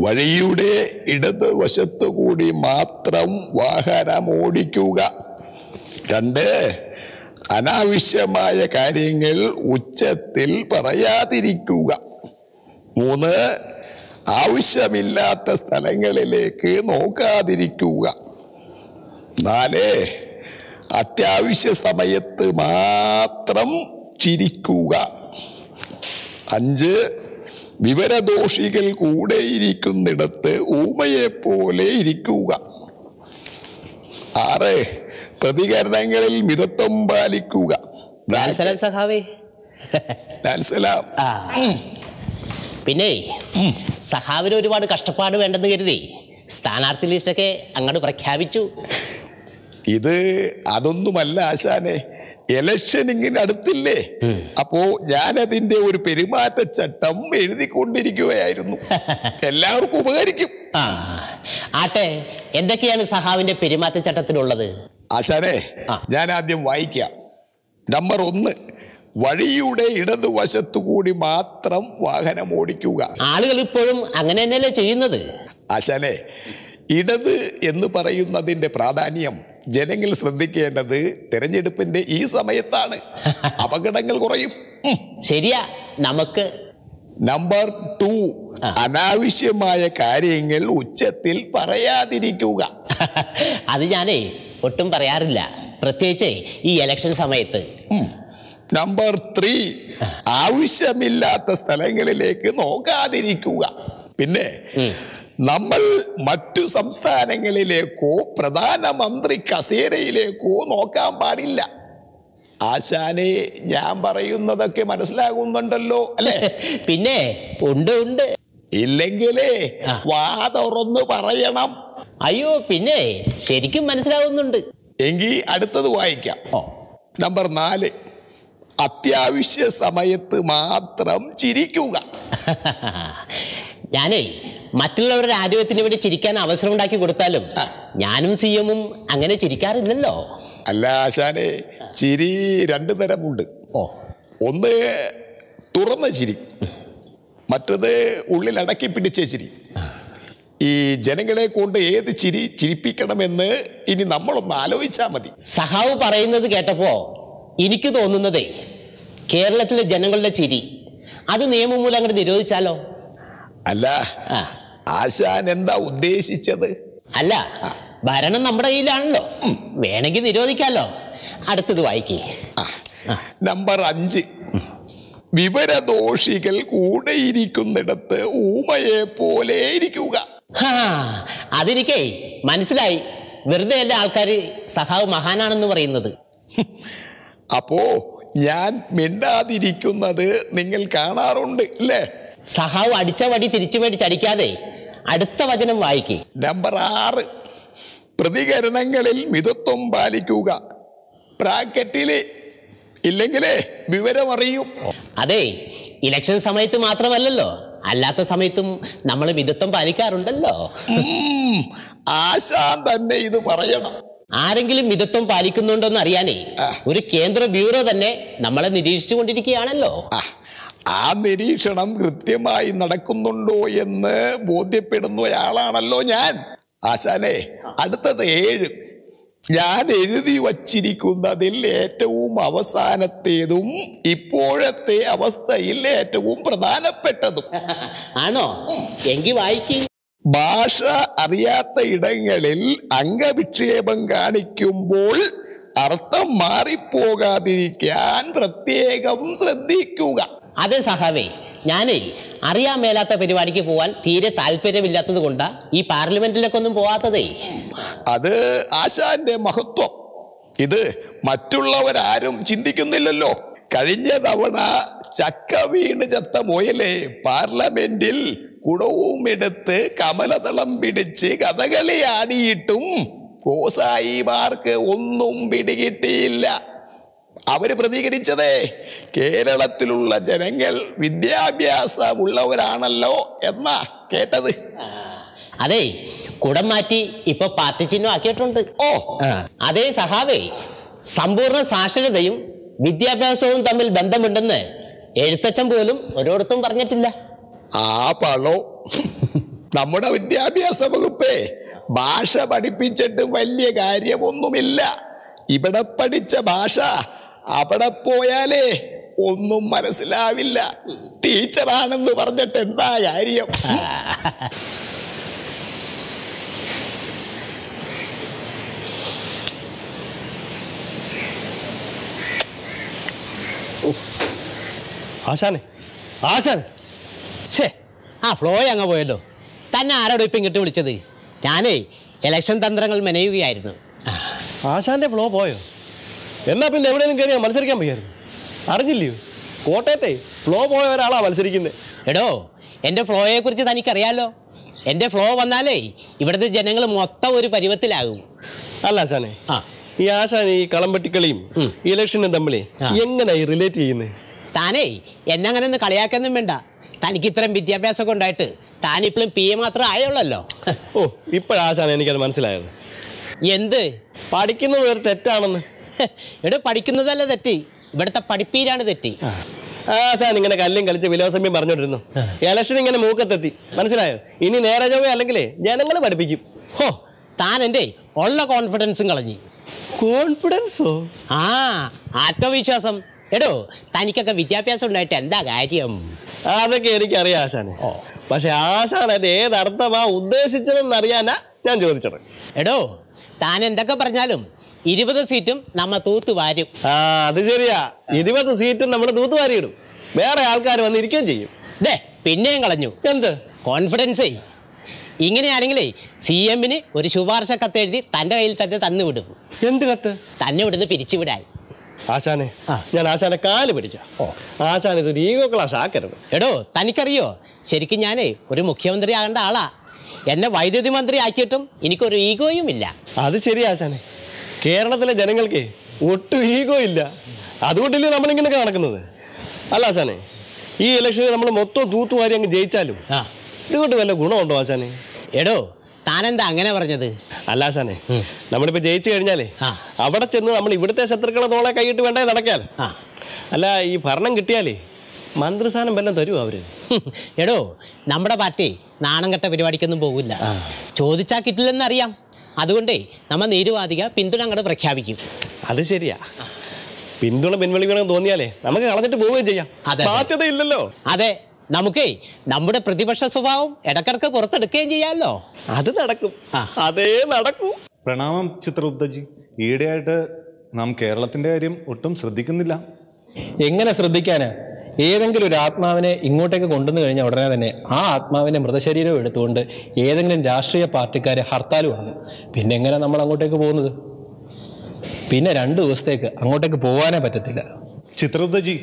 വഴിയുടെ ഇടതുവശത്തുകൂടി മാത്രം വാഹനമോടിക്കുക. 2. അനാവശ്യമായ കാര്യങ്ങൾ ഉച്ചത്തിൽ പറയാതിരിക്കുക. 3. ആവശ്യമില്ലാത്ത സ്ഥലങ്ങളിലേക്ക് നോക്കാതിരിക്കുക. 4. അത്യാവശ്യ സമയത്ത് മാത്രം ചിരിക്കുക. 5. വിവരദോഷികൾ കൂടെ ഇരിക്കുന്നിടത്ത് ഊമയെപ്പോലെ ഇരിക്കുക. 6. പ്രതികരണങ്ങളിൽ മിതത്വം പാലിക്കുക. പിന്നെ സഹാവിന് ഒരുപാട് കഷ്ടപ്പാട് വേണ്ടെന്ന് കരുതി സ്ഥാനാർത്ഥി ലിസ്റ്റൊക്കെ അങ്ങോട്ട് പ്രഖ്യാപിച്ചു. ഇത് അതൊന്നുമല്ല ആശാനെ, ഇലക്ഷൻ ഇങ്ങനെ അടുത്തില്ലേ, അപ്പോ ഞാനതിന്റെ ഒരു പെരുമാറ്റച്ചട്ടം എഴുതിക്കൊണ്ടിരിക്കുകയായിരുന്നു. എല്ലാവർക്കും ഉപകരിക്കും. ആട്ടെ, എന്തൊക്കെയാണ് സഹാവിന്റെ പെരുമാറ്റച്ചട്ടത്തിലുള്ളത്? ആശാനെ, ഞാൻ ആദ്യം വായിക്കാം. നമ്പർ 1, വഴിയുടെ ഇടതുവശത്തുകൂടി മാത്രം വാഹനം ഓടിക്കുക. ആളുകൾ ഇപ്പോഴും അങ്ങനെ തന്നെയല്ലേ ചെയ്യുന്നത്? ആശാനെ, ഇടത് എന്ന് പറയുന്നതിന്റെ പ്രാധാന്യം ജനങ്ങൾ ശ്രദ്ധിക്കേണ്ടത് തെരഞ്ഞെടുപ്പിന്റെ ഈ സമയത്താണ്. അപകടങ്ങൾ കുറയും. ശരിയാ. നമുക്ക് നമ്പർ 2, അനാവശ്യമായ കാര്യങ്ങൾ ഉച്ചത്തിൽ പറയാതിരിക്കുക. അത് ഞാനേ ഒട്ടും പറയാറില്ല, പ്രത്യേകിച്ച് ഈ ഇലക്ഷൻ സമയത്ത്. നമ്പർ 3, ആവശ്യമില്ലാത്ത സ്ഥലങ്ങളിലേക്ക് നോക്കാതിരിക്കുക. പിന്നെ നമ്മൾ മറ്റു സംസ്ഥാനങ്ങളിലേക്കോ പ്രധാനമന്ത്രി കസേരയിലേക്കോ നോക്കാൻ പാടില്ല. ആശാനെ, ഞാൻ പറയുന്നതൊക്കെ മനസ്സിലാകുന്നുണ്ടല്ലോ അല്ലേ? പിന്നെ ഉണ്ട്. ഇല്ലെങ്കിലേ വാ തുറന്ന് പറയണം. അയ്യോ, പിന്നെ ശരിക്കും മനസ്സിലാവുന്നുണ്ട്. എങ്കിൽ അടുത്തത് വായിക്കാം. നമ്പർ 4, അത്യാവശ്യ സമയത്ത് മാത്രം ചിരിക്കുക. ഞാനേ മറ്റുള്ളവരുടെ ആരോഗ്യത്തിന് വേണ്ടി ചിരിക്കാൻ അവസരം ഉണ്ടാക്കി കൊടുത്താലും ഞാനും സിഎമ്മും അങ്ങനെ ചിരിക്കാറില്ലല്ലോ. അല്ല ആശാനെ, ചിരി 2 തരമുണ്ട്. ഒന്ന് തുറന്ന ചിരി, മറ്റത് ഉള്ളിൽ അടക്കി പിടിച്ച ചിരി. ഈ ജനങ്ങളെ കൊണ്ട് ഏത് ചിരി ചിരിപ്പിക്കണമെന്ന് ഇനി നമ്മളൊന്ന് ആലോചിച്ചാൽ മതി. സഹാവ് പറയുന്നത് കേട്ടപ്പോ എനിക്ക് തോന്നുന്നതേ, കേരളത്തിലെ ജനങ്ങളുടെ ചിരി അത് നിയമം മൂലം അങ്ങോട്ട് നിരോധിച്ചാലോ? അല്ല, ആശാൻ എന്താ ഉദ്ദേശിച്ചത്? അല്ല, ഭരണം നമ്മുടെ കയ്യിലാണല്ലോ, വേണമെങ്കിൽ നിരോധിക്കാലോ. അടുത്തത് വായിക്കേ. നമ്പർ 5, വിവരദോഷികൾ കൂടെ ഇരിക്കുന്നിടത്ത് ഊമയെ പോലെ ഇരിക്കുക. അതെനിക്കേ മനസ്സിലായി. വെറുതെ അല്ല ആൾക്കാർ സഹാവ് മഹാനാണെന്ന് പറയുന്നത്. അപ്പോ ഞാൻ മിണ്ടാതിരിക്കുന്നത് നിങ്ങൾ കാണാറുണ്ട് അല്ലേ? സഹാവ് അടിച്ച വടി തിരിച്ചു മേടിച്ചടിക്കാതെ അടുത്ത വചനം വായിക്കേ. നമ്പർ 6, പ്രതികരണങ്ങളിൽ മിതത്വം പാലിക്കുക. ബ്രാക്കറ്റില് ഇല്ലെങ്കിലേ വിവരം അറിയും. അതെ, ഇലക്ഷൻ സമയത്ത് മാത്രമല്ലല്ലോ, അല്ലാത്ത സമയത്തും നമ്മൾ മിതത്വം പാലിക്കാറുണ്ടല്ലോ. ആശാൻ തന്നെ ഇത് പറയണം. ആരെങ്കിലും മിതത്വം പാലിക്കുന്നുണ്ടോന്ന് അറിയാനേ ഒരു കേന്ദ്ര ബ്യൂറോ തന്നെ നമ്മളെ നിരീക്ഷിച്ചു കൊണ്ടിരിക്കുകയാണല്ലോ. ആ നിരീക്ഷണം കൃത്യമായി നടക്കുന്നുണ്ടോ എന്ന് ബോധ്യപ്പെടുന്നയാളാണല്ലോ ഞാൻ. ആശാനെ, അടുത്തത് 7, ഞാൻ എഴുതി വച്ചിരിക്കുന്നതിൽ ഏറ്റവും അവസാനത്തേതും ഇപ്പോഴത്തെ അവസ്ഥയിൽ ഏറ്റവും പ്രധാനപ്പെട്ടതും. ആണോ? എങ്കിൽ വായിക്കും. ഭാഷ അറിയാത്ത ഇടങ്ങളിൽ അംഗവിക്ഷേപം കാണിക്കുമ്പോൾ അർത്ഥം മാറിപ്പോകാതിരിക്കാൻ പ്രത്യേകം ശ്രദ്ധിക്കുക. അതെ സഹാവേ, ഞാനേ അറിയാൻ മേലാത്ത പരിപാടിക്ക് പോവാൻ തീരെ താല്പര്യമില്ലാത്തത് കൊണ്ടാ ഈ പാർലമെന്റിലൊക്കെ ഒന്നും പോവാത്തതേ. അത് ആശാന്റെ മഹത്വം. ഇത് മറ്റുള്ളവരാരും ചിന്തിക്കുന്നില്ലല്ലോ. കഴിഞ്ഞ തവണ ചക്ക വീണ് ചത്ത മുയലെ പാർലമെന്റിൽ കുടവും എടുത്ത് കമലതളം പിടിച്ച് കഥകളി ആടിയിട്ടും കോസായിമാർക്ക് ഒന്നും പിടികിട്ടിയില്ല. അവര് പ്രതികരിച്ചതേ, കേരളത്തിലുള്ള ജനങ്ങൾ വിദ്യാഭ്യാസമുള്ളവരാണല്ലോ എന്നാ കേട്ടത്. അതെ, കുടം മാറ്റി ഇപ്പൊ പാർട്ടി ചിഹ്നം ആക്കിയിട്ടുണ്ട്. അതേ സഹാവേ, സമ്പൂർണ്ണ സാക്ഷരതയും വിദ്യാഭ്യാസവും തമ്മിൽ ബന്ധമുണ്ടെന്ന് എഴുത്തച്ഛൻ പോലും ഒരിടത്തും പറഞ്ഞിട്ടില്ല. ആ പളോ നമ്മുടെ വിദ്യാഭ്യാസ വകുപ്പേ ഭാഷ പഠിപ്പിച്ചിട്ട് വലിയ കാര്യമൊന്നുമില്ല. ഇവിടെ പഠിച്ച ഭാഷ അവിടെ പോയാലേ ഒന്നും മനസ്സിലാവില്ല. ടീച്ചറാണെന്ന് പറഞ്ഞിട്ട് എന്താ കാര്യം? ആശാനെ ആശാനെ ഛേ, ആ ഫ്ലോ അങ്ങ് പോയല്ലോ. തന്നെ ആരോടും ഇപ്പം ഇങ്ങോട്ട് വിളിച്ചത്? ഞാനേ ഇലക്ഷൻ തന്ത്രങ്ങൾ മെനയുകയായിരുന്നു. ആശാന്റെ ഫ്ലോ പോയോ? എന്നാ പിന്നെ എവിടെയെങ്കിലും കയറിയാൽ മത്സരിക്കാൻ വയ്യായിരുന്നു. അറിഞ്ഞില്ലയോ, കോട്ടയത്തെ ഫ്ലോ പോയ ഒരാളാ മത്സരിക്കുന്നത്. എടോ, എൻ്റെ ഫ്ലോയെക്കുറിച്ച് തനിക്കറിയാലോ. എൻ്റെ ഫ്ലോ വന്നാലേ ഇവിടുത്തെ ജനങ്ങൾ മൊത്തം ഒരു പരുവത്തിലാകും. അല്ല ആശാനെ, ആ ഈ ആശാൻ ഈ കളമ്പട്ടിക്കളിയും ഇലക്ഷനും തമ്മിൽ എങ്ങനെയായി റിലേറ്റ് ചെയ്യുന്നത്? താനേ എന്നെ അങ്ങനെ ഒന്ന് കളിയാക്കൊന്നും വേണ്ട. തനിക്ക് ഇത്രയും വിദ്യാഭ്യാസമൊക്കെ ഉണ്ടായിട്ട് താനിപ്പോഴും PA മാത്രം ആയുള്ളല്ലോ. ഓ, ഇപ്പോഴാശാൻ എനിക്കത് മനസ്സിലായത്. എന്ത് പഠിക്കുന്നത് ഒരു തെറ്റാണെന്ന്. എടോ, പഠിക്കുന്നതല്ല തെറ്റി, ഇവിടുത്തെ പഠിപ്പീരാണ് തെറ്റി. ആശാൻ ഇങ്ങനെ കല്ലും കളിച്ച് വിലോസമ്യം പറഞ്ഞോണ്ടിരുന്നു. ഇലക്ഷൻ ഇങ്ങനെ മൂക്കത്തെത്തി, മനസ്സിലായോ? ഇനി നേരെ ചൊവ്വ അല്ലെങ്കിലേ ജനങ്ങൾ പഠിപ്പിക്കും. ഹോ, താൻ എൻ്റെ ഉള്ള കോൺഫിഡൻസും കളഞ്ഞു. കോൺഫിഡൻസോ? ആ, ആത്മവിശ്വാസം. എടോ, തനിക്കൊക്കെ വിദ്യാഭ്യാസം ഉണ്ടായിട്ട് എന്താ കാര്യം? അതൊക്കെ എനിക്കറിയാം ആശാനെ. പക്ഷെ ആശാൻ അത് ഏതർത്ഥമാ ഉദ്ദേശിച്ചതെന്നറിയാനാ ഞാൻ ചോദിച്ചത്. എടോ, താൻ എന്തൊക്കെ പറഞ്ഞാലും 20 സീറ്റും നമ്മ തൂത്തുവാരും. അത് ശരിയാ, 20 സീറ്റും നമ്മൾ തൂത്തുവാരിയിടും. വേറെ ആൾക്കാർ വന്നിരിക്കുകയും ചെയ്യും. ദേ, പിന്നെയും കളഞ്ഞു. എന്ത് കോൺഫിഡൻസേ? ഇങ്ങനെയാണെങ്കിലേ CM-ന് ഒരു ശുപാർശ കത്തെഴുതി തൻ്റെ കയ്യിൽ തന്നെ തന്നുവിടും. എന്ത് കത്ത്? തന്നെ ഇവിടുന്ന് പിരിച്ചുവിടാൻ. ആശാനെ, ഞാൻ ആശാനെ കാല് പിടിക്കാം. ആശാൻ ഇതൊരു ഈഗോ ക്ലാസ് ആക്കരുത്. എടോ, തനിക്കറിയോ, ശരിക്കും ഞാനേ ഒരു മുഖ്യമന്ത്രി ആകേണ്ട ആളാ. എന്നെ വൈദ്യുതി മന്ത്രി ആക്കിയിട്ടും എനിക്കൊരു ഈഗോയും ഇല്ല. അത് ശരി ആശാനെ, കേരളത്തിലെ ജനങ്ങൾക്ക് ഒട്ടും ഈഗോ ഇല്ല. അതുകൊണ്ടില്ലേ നമ്മളിങ്ങനെയൊക്കെ നടക്കുന്നത്. അല്ല ആശാനെ, ഈ ഇലക്ഷനിൽ നമ്മൾ മൊത്തം തൂത്തുവാരി അങ്ങ് ജയിച്ചാലും ഇതുകൊണ്ട് വല്ല ഗുണമുണ്ടോ ആശാനെ? എടോ, താനെന്താ അങ്ങനെ പറഞ്ഞത്? അല്ല ആശാനെ, നമ്മളിപ്പോൾ ജയിച്ചു കഴിഞ്ഞാലേ അവിടെ ചെന്ന് നമ്മൾ ഇവിടുത്തെ ശത്രുക്കളെ തോളെ കൈയിട്ട് വേണ്ടേ നടക്കാൻ. അല്ല, ഈ ഭരണം കിട്ടിയാലേ മന്ത്രിസ്ഥാനം വല്ലതും തരുമോ അവര്? എടോ, നമ്മുടെ പാർട്ടി നാണം കെട്ട പരിപാടിക്കൊന്നും പോകില്ല. ചോദിച്ചാൽ കിട്ടില്ലെന്നറിയാം. അതുകൊണ്ടേ നമ്മ നിരുവാധിക പിന്തുണ അങ്ങോട്ട് പ്രഖ്യാപിക്കും. അത് ശരിയാ, പിന്തുണ പിൻവലിക്കണമെന്ന് തോന്നിയാലേ നമുക്ക് കളഞ്ഞിട്ട് പോവുകയും ചെയ്യാം. ബാധ്യതയില്ലല്ലോ. അതെ, നമുക്കേ നമ്മുടെ പ്രതിപക്ഷ സ്വഭാവം ഇടക്കിടക്ക് പുറത്തെടുക്കുകയും ചെയ്യാമല്ലോ. അത് നടക്കും, അതേ നടക്കൂ. പ്രണാമം ചിത്രഗുപ്തജി. ഈയിടെയായിട്ട് നാം കേരളത്തിൻ്റെ കാര്യം ഒട്ടും ശ്രദ്ധിക്കുന്നില്ല. എങ്ങനെ ശ്രദ്ധിക്കാന്? ഏതെങ്കിലും ഒരു ആത്മാവിനെ ഇങ്ങോട്ടേക്ക് കൊണ്ടുവന്നു കഴിഞ്ഞാൽ ഉടനെ തന്നെ ആ ആത്മാവിൻ്റെ മൃതശരീരം എടുത്തുകൊണ്ട് ഏതെങ്കിലും രാഷ്ട്രീയ പാർട്ടിക്കാരെ ഹർത്താൽ തുടങ്ങും. പിന്നെ എങ്ങനെ നമ്മൾ അങ്ങോട്ടേക്ക് പോകുന്നത്? പിന്നെ 2 ദിവസത്തേക്ക് അങ്ങോട്ടേക്ക് പോകാനേ പറ്റത്തില്ല. ചിത്രഗുപ്തജി,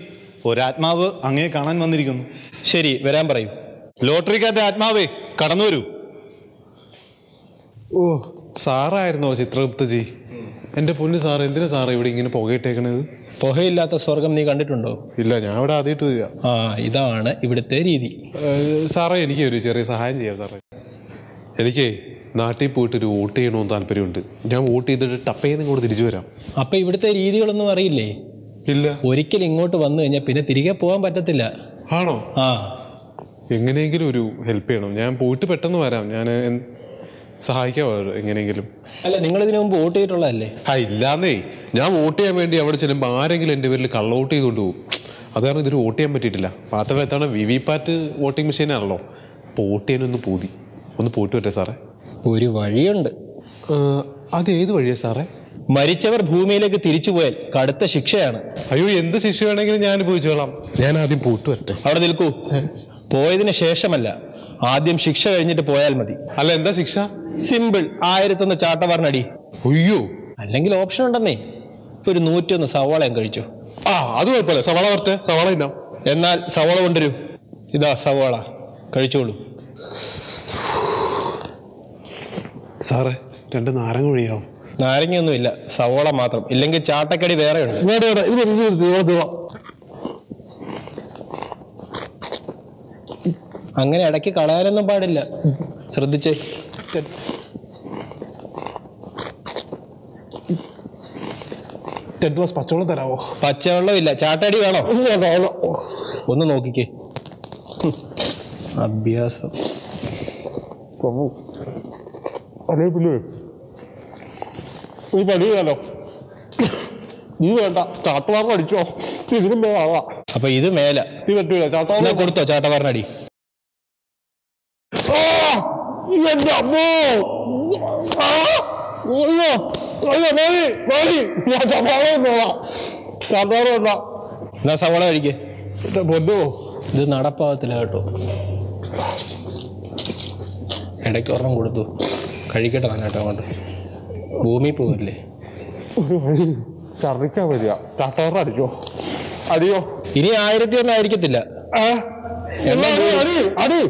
ഒരാത്മാവ് അങ്ങയെ കാണാൻ വന്നിരിക്കുന്നു. ശരി, വരാൻ പറയൂ. ലോട്ടറിക്കാരുടെ ആത്മാവേ, കടന്നു വരൂ. ഓ, സാറായിരുന്നോ ചിത്രഗുപ്തജി? എൻ്റെ പൊന്നു സാർ, എന്തിനാ സാറ് ഇവിടെ ഇങ്ങനെ പുകയിട്ടേക്കണത്? പുകയില്ലാത്ത സ്വർഗം നീ കണ്ടിട്ടുണ്ടോ? ഇല്ല, ഞാൻ ഇവിടെ ആദ്യമായിട്ട് വരിക. ഇതാണ് ഇവിടുത്തെ രീതി. സാറേ, എനിക്ക് ഒരു ചെറിയ സഹായം ചെയ്യാം സാറേ. എനിക്ക് നാട്ടിൽ പോയിട്ടൊരു വോട്ട് ചെയ്യണമെന്ന് താല്പര്യമുണ്ട്. ഞാൻ വോട്ട് ചെയ്തിട്ട് ടപ്പേന്ന് ഇങ്ങോട്ട് തിരിച്ചു വരാം. അപ്പം ഇവിടുത്തെ രീതികളൊന്നും അറിയില്ലേ? ഇല്ല. ഒരിക്കലും ഇങ്ങോട്ട് വന്നു കഴിഞ്ഞാൽ പിന്നെ തിരികെ പോകാൻ പറ്റത്തില്ല. ആണോ? എങ്ങനെയെങ്കിലും ഒരു ഹെൽപ്പ് ചെയ്യണം. ഞാൻ പോയിട്ട് പെട്ടെന്ന് വരാം. ഞാൻ സഹായിക്കാം എങ്ങനെയെങ്കിലും. അല്ല, നിങ്ങൾ ഇതിനു മുമ്പ് വോട്ട് ചെയ്തിട്ടുള്ളതല്ലേ? ഇല്ലാന്നേ, ഞാൻ വോട്ട് ചെയ്യാൻ വേണ്ടി അവിടെ ചെല്ലുമ്പോൾ ആരെങ്കിലും എൻ്റെ പേരിൽ കള്ള വോട്ട് ചെയ്തുകൊണ്ട് പോകും. അത് കാരണം ഇതൊരു വോട്ട് ചെയ്യാൻ പറ്റിയിട്ടില്ല. മാത്രമല്ല ഇത്തവണ VVPAT വോട്ടിംഗ് മെഷീനാണല്ലോ. അപ്പോൾ വോട്ട് ചെയ്യാനൊന്ന് ഒന്ന് പോയിട്ട് വരട്ടെ സാറേ. ഒരു വഴിയുണ്ട്. അത് ഏത് വഴിയാ സാറേ? മരിച്ചവർ ഭൂമിയിലേക്ക് തിരിച്ചു പോയാൽ കടുത്ത ശിക്ഷയാണ്. അയ്യോ, എന്ത് ശിക്ഷ വേണമെങ്കിലും ഞാൻ അനുഭവിച്ചോളാം. ഞാൻ ആദ്യം പോയിട്ട് വരട്ടെ. അവിടെ നിൽക്കൂ. പോയതിന് ശേഷമല്ല, ആദ്യം ശിക്ഷ കഴിഞ്ഞിട്ട് പോയാൽ മതി. അല്ല, എന്താ ശിക്ഷ? സിമ്പിൾ, 1001 ചാട്ടവാറിനടി. അയ്യോ, അല്ലെങ്കിൽ ഓപ്ഷൻ ഉണ്ടെന്നേ. ഒരു 101 സവാളയും കഴിച്ചു. അത് കുഴപ്പമില്ല. സവാള വരട്ടെ, സവാള ഇല്ല. എന്നാൽ സവാള കൊണ്ടുവരൂ. ഇതാ സവാള, കഴിച്ചോളൂ. സാറേ, 2 നാരങ്ങ ഒഴിയാവും. നാരങ്ങയൊന്നുമില്ല, സവാള മാത്രം. ഇല്ലെങ്കിൽ ചാട്ടക്കടി വേറെ ഉണ്ട്. അങ്ങനെ ഇടയ്ക്ക് കളയാനൊന്നും പാടില്ല, ശ്രദ്ധിച്ചേ. പച്ചവെള്ളം തരാമോ? പച്ചവെള്ളം ഇല്ല, ചാട്ടടി വേണോ? ഒന്ന് നോക്കിക്കേ. അഭ്യാസം. അല്ലേ പിന്നെ ഈ പണി ചെയ്യാലോ, നീ വേണ്ട ചാട്ടവാറിന് അടിച്ചോ, ഇതിനും മേലാവാം. അപ്പൊ ഇത് മേല നീ പറ്റൂല ചാട്ടവാറിന് കൊടുത്തോ ചാട്ടവാറിനടി. എന്റെ അമ്മോ, അയ്യോ അയ്യോ മതി മതി, ഞാൻ ചാട്ടവാറ് വേണ്ട. എന്നാ സവാള കഴിക്കേ. പൊന്നോ ഇത് നടപ്പാകത്തില്ല കേട്ടോ. ഇടയ്ക്ക് ഒരെണ്ണം കൊടുത്തു കഴിക്കട്ടെ നന്നായിട്ട്. അങ്ങോട്ട് ഭൂമി പോകല്ലേ, ഛർദിക്കാൻ വരിക. ചാട്ടവാറിന് അടിച്ചോ, അടിയോ. ഇനി 1001 ആയിരിക്കത്തില്ല. അടി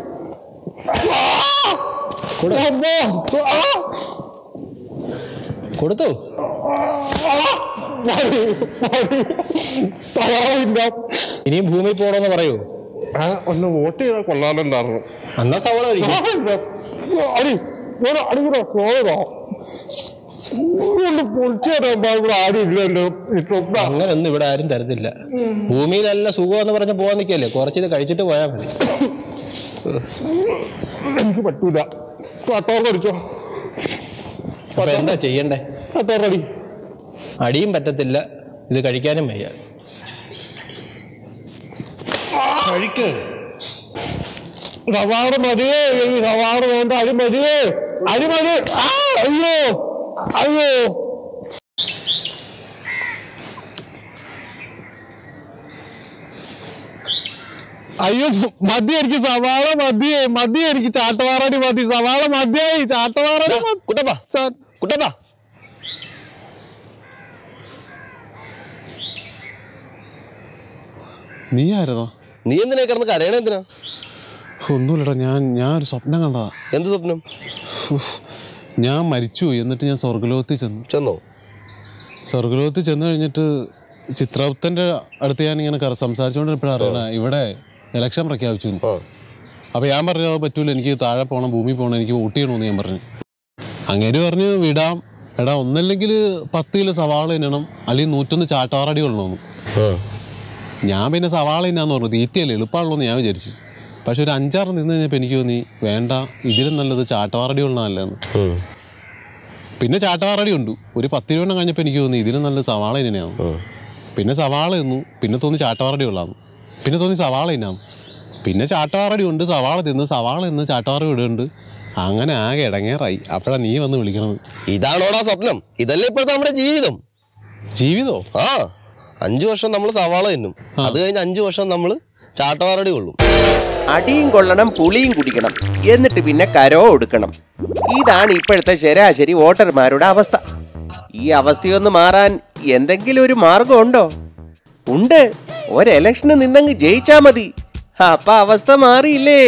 കൊടുത്തു. ഇനിയും ഭൂമി പോകണമെന്ന് പറയൂ. ഒന്ന് വോട്ട് ചെയ്താൽ കൊള്ളാനുണ്ടായിരുന്നു. എന്നാ സവാള കഴിക്കും. അടി അടിക്കണോ പോയതോ ഇവിടെ ആരും ഇല്ലല്ലോ. അങ്ങനൊന്നും ഇവിടെ ആരും തരത്തില്ല. ഭൂമിയിൽ നല്ല സുഖമെന്ന് പറഞ്ഞ് പോകാൻ നിൽക്കല്ലേ, കുറച്ചിത് കഴിച്ചിട്ട് പോയാൽ മതി. എനിക്ക് പറ്റൂല. ചാട്ടവാറ് അടിച്ചോ. അപ്പൊ എന്താ ചെയ്യണ്ടേ? ചാട്ടവാറ് അടി. അടിയും പറ്റത്തില്ല, ഇത് കഴിക്കാനും വയ്യ. കഴിക്കേ. സവാറ് മതിയേ, സവാറ് വേണ്ട, അരി മതിയേ, അരി മതി. അയ്യോ അയ്യോ അയ്യോ മതി, എനിക്ക് സവാള മതിയേ, മതി എനിക്ക് ചാട്ടവാറടി മതി, സവാള മതിയായി, ചാട്ടവാറടി. കുട്ടപ്പാ കുട്ടപ്പാ, നീ ആയിരുന്നോ? നീ എന്തിനാ കിടന്ന് കരയണ? എന്തിനാ? ഒന്നുമില്ലടാ, ഞാൻ ഒരു സ്വപ്നം കണ്ടതാ. എന്ത് സ്വപ്നം? ഞാൻ മരിച്ചുപോയി, എന്നിട്ട് ഞാൻ സ്വർഗലോകത്തിൽ ചെന്നോ? സ്വർഗലോകത്തിൽ ചെന്ന് കഴിഞ്ഞിട്ട് ചിത്രഗുപ്തൻ്റെ അടുത്ത് ഞാൻ ഇങ്ങനെ സംസാരിച്ചുകൊണ്ടിരുന്നപ്പോഴാണ് അറിയണ ഇവിടെ ഇലക്ഷൻ പ്രഖ്യാപിച്ചു. അപ്പോൾ ഞാൻ പറഞ്ഞു അത് പറ്റൂല, എനിക്ക് താഴെ പോകണം, ഭൂമി പോകണം, എനിക്ക് വോട്ട് ചെയ്യണമെന്ന് ഞാൻ പറഞ്ഞു. അങ്ങേര് പറഞ്ഞു വിടാം, എടാ ഒന്നല്ലെങ്കിൽ 10 കിലോ സവാള തിന്നണം, അല്ലെങ്കിൽ 101 ചാട്ടവാറടി കൊള്ളണമെന്ന്. ഞാൻ പിന്നെ സവാള തിന്നാന്ന് പറഞ്ഞു, തീറ്റയല്ലേ എളുപ്പമാണല്ലോ എന്ന് ഞാൻ വിചാരിച്ചു. പക്ഷെ ഒരു 5-6 നിന്ന് കഴിഞ്ഞപ്പോൾ എനിക്ക് തോന്നി വേണ്ട, ഇതിലും നല്ലത് ചാട്ടവാറടി കൊള്ളണമല്ലെന്ന്. പിന്നെ ചാട്ടവാറടി ഉണ്ട്. ഒരു 10 രൂപ കഴിഞ്ഞപ്പോൾ എനിക്ക് തോന്നി ഇതിലും നല്ലത് സവാള തിന്നെയാണ്. പിന്നെ സവാള തിന്നു, പിന്നെ തോന്നി ചാട്ടവാറടി കൊള്ളാന്ന്, പിന്നെ തോന്നി സവാള തിന്നാം, പിന്നെ ചാട്ടവാറടി ഉണ്ട്, സവാള തിന്ന്, സവാള തിന്ന് ചാട്ടവാറടി ഇടുന്നുണ്ട്. അങ്ങനെ ആകെ ഇടങ്ങേറായി. അപ്പോഴാണ് നീ വന്ന് വിളിക്കണത്. ഇതാണോടാ സ്വപ്നം? ഇതല്ലേ ഇപ്പോഴത്തെ നമ്മുടെ ജീവിതം. ജീവിതോ? 5 വർഷം നമ്മൾ സവാള തിന്നും, അത് കഴിഞ്ഞ് 5 വർഷം നമ്മൾ ചാട്ടവാറടി കൊള്ളും. അടിയും കൊള്ളണം, പുളിയും കുടിക്കണം, എന്നിട്ട് പിന്നെ കരോ എടുക്കണം. ഇതാണ് ഇപ്പോഴത്തെ ശരാശരി വോട്ടർമാരുടെ അവസ്ഥ. ഈ അവസ്ഥയൊന്ന് മാറാൻ എന്തെങ്കിലും ഒരു മാർഗം ഉണ്ടോ? ഉണ്ട്. ഒരു ഇലക്ഷന് നിന്നങ്ങ് ജയിച്ചാ മതി, അപ്പൊ അവസ്ഥ മാറിയില്ലേ?